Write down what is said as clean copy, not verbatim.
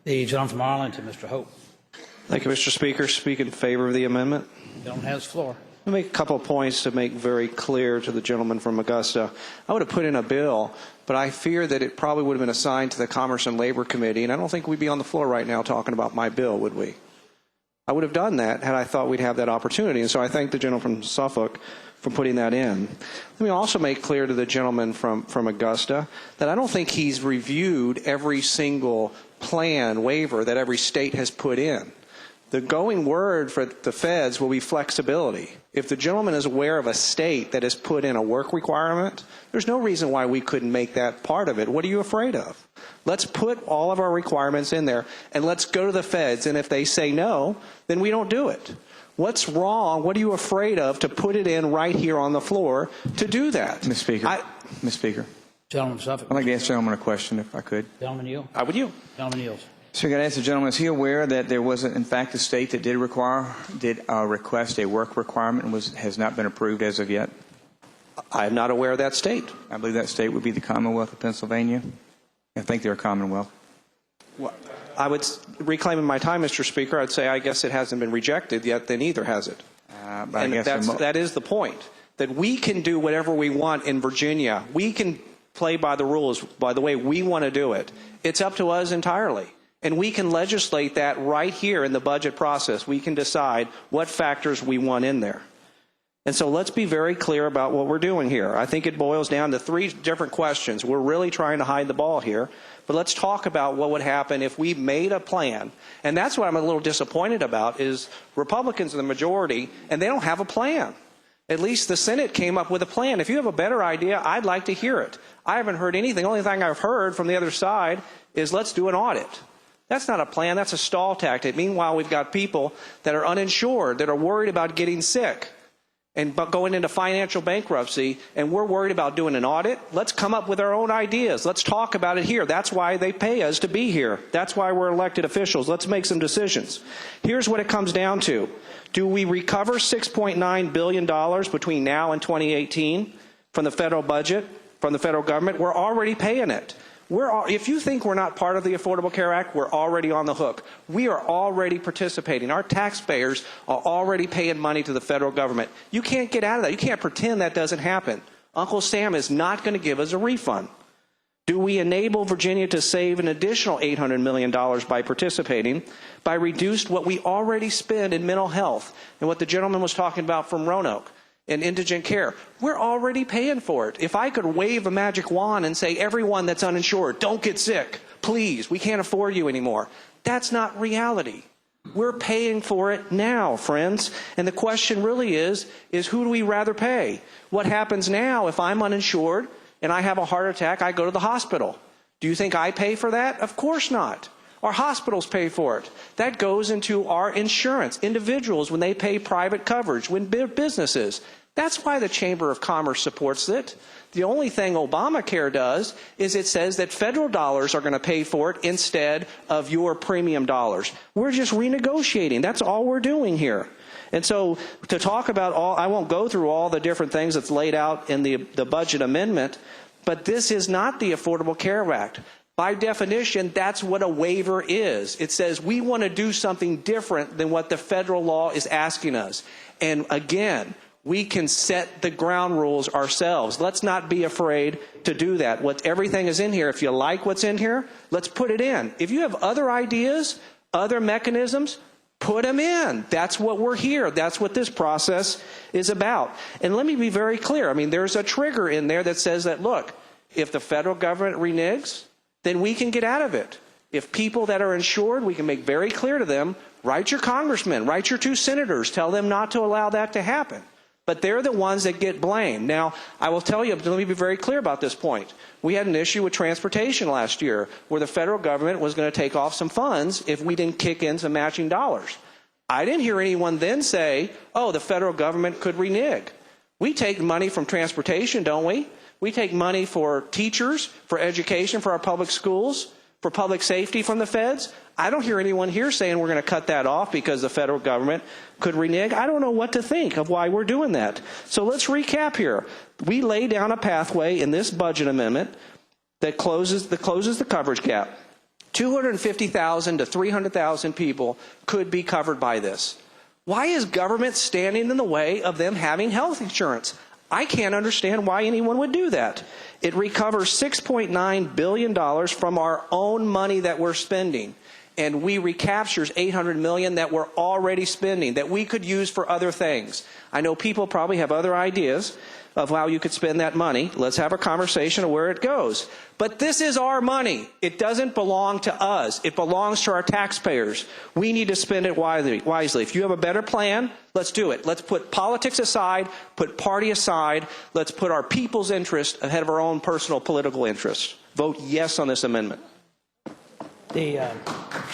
The gentleman from Arlington, Mr. Hope. Thank you, Mr. Speaker. Speak in favor of the amendment. The gentleman has the floor. Let me make a couple of points to make very clear to the gentleman from Augusta. I would have put in a bill, but I fear that it probably would have been assigned to the Commerce and Labor Committee, and I don't think we'd be on the floor right now talking about my bill, would we? I would have done that had I thought we'd have that opportunity, and so I thank the gentleman from Suffolk for putting that in. Let me also make clear to the gentleman from Augusta that I don't think he's reviewed every single plan waiver that every state has put in. The going word for the feds will be flexibility. If the gentleman is aware of a state that has put in a work requirement, there's no reason why we couldn't make that part of it. What are you afraid of? Let's put all of our requirements in there, and let's go to the feds, and if they say no, then we don't do it. What's wrong? What are you afraid of to put it in right here on the floor to do that? Mr. Speaker. Mr. Speaker. Gentleman from Suffolk. I'd like to ask the gentleman a question, if I could. Gentleman yield. I would yield. Gentleman yields. So I got to ask the gentleman, is he aware that there was, in fact, a state that did request a work requirement and has not been approved as of yet? I am not aware of that state. I believe that state would be the Commonwealth of Pennsylvania. I think they're a Commonwealth. Well, I would, reclaiming my time, Mr. Speaker, I'd say I guess it hasn't been rejected yet, then either has it. And that is the point, that we can do whatever we want in Virginia. We can play by the rules, by the way we want to do it. It's up to us entirely. And we can legislate that right here in the budget process. We can decide what factors we want in there. And so let's be very clear about what we're doing here. I think it boils down to three different questions. We're really trying to hide the ball here. But let's talk about what would happen if we made a plan. And that's what I'm a little disappointed about, is Republicans are the majority, and they don't have a plan. At least the Senate came up with a plan. If you have a better idea, I'd like to hear it. I haven't heard anything. The only thing I've heard from the other side is let's do an audit. That's not a plan. That's a stall tactic. Meanwhile, we've got people that are uninsured, that are worried about getting sick and going into financial bankruptcy, and we're worried about doing an audit. Let's come up with our own ideas. Let's talk about it here. That's why they pay us to be here. That's why we're elected officials. Let's make some decisions. Here's what it comes down to. Do we recover $6.9 billion between now and 2018 from the federal budget, from the federal government? We're already paying it. If you think we're not part of the Affordable Care Act, we're already on the hook. We are already participating. Our taxpayers are already paying money to the federal government. You can't get out of that. You can't pretend that doesn't happen. Uncle Sam is not going to give us a refund. Do we enable Virginia to save an additional $800 million by participating, by reduced what we already spend in mental health and what the gentleman was talking about from Roanoke? And indigent care. We're already paying for it. If I could wave a magic wand and say, everyone that's uninsured, don't get sick, please, we can't afford you anymore. That's not reality. We're paying for it now, friends. And the question really is who do we rather pay? What happens now if I'm uninsured and I have a heart attack, I go to the hospital? Do you think I pay for that? Of course not. Our hospitals pay for it. That goes into our insurance. Individuals, when they pay private coverage, when businesses. That's why the Chamber of Commerce supports it. The only thing Obamacare does is it says that federal dollars are going to pay for it instead of your premium dollars. We're just renegotiating. That's all we're doing here. And so to talk about I won't go through all the different things that's laid out in the budget amendment, but this is not the Affordable Care Act. By definition, that's what a waiver is. It says we want to do something different than what the federal law is asking us. And again, we can set the ground rules ourselves. Let's not be afraid to do that. Everything is in here. If you like what's in here, let's put it in. If you have other ideas, other mechanisms, put them in. That's what we're here. That's what this process is about. And let me be very clear. I mean, there's a trigger in there that says that, look, if the federal government reneges, then we can get out of it. If people that are insured, we can make very clear to them, write your congressman, write your 2 senators, tell them not to allow that to happen. But they're the ones that get blamed. Now, I will tell you, let me be very clear about this point. We had an issue with transportation last year where the federal government was going to take off some funds if we didn't kick in some matching dollars. I didn't hear anyone then say, oh, the federal government could renege. We take money from transportation, don't we? We take money for teachers, for education, for our public schools, for public safety from the feds. I don't hear anyone here saying we're going to cut that off because the federal government could renege. I don't know what to think of why we're doing that. So let's recap here. We lay down a pathway in this budget amendment that closes the coverage gap. 250,000 to 300,000 people could be covered by this. Why is government standing in the way of them having health insurance? I can't understand why anyone would do that. It recovers $6.9 billion from our own money that we're spending, and we recaptures $800 million that we're already spending that we could use for other things. I know people probably have other ideas of how you could spend that money. Let's have a conversation of where it goes. But this is our money. It doesn't belong to us. It belongs to our taxpayers. We need to spend it wisely. If you have a better plan, let's do it. Let's put politics aside, put party aside. Let's put our people's interest ahead of our own personal political interests. Vote yes on this amendment.